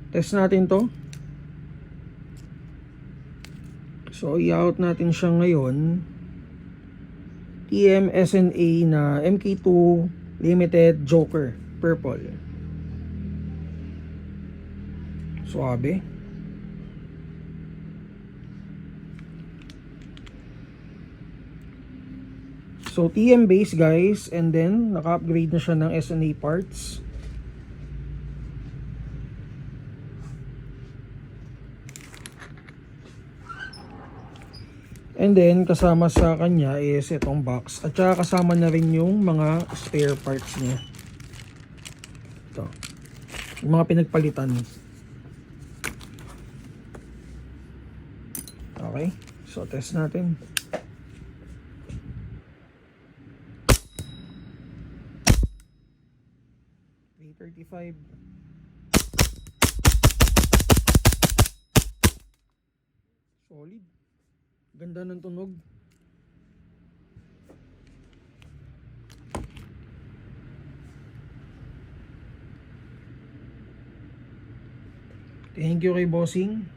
Test natin to. So i-out natin siya ngayon. TM SNA na MK2 Limited Joker Purple. Suabe. So TM base guys, and then naka-upgrade na siya ng SNA parts. And then kasama sa kanya is itong box, at saka kasama na rin yung mga spare parts niya. Ito, yung mga pinagpalitan. Okay, so test natin. $335. Solid. Ganda ng tunog. Thank you kay Bossing.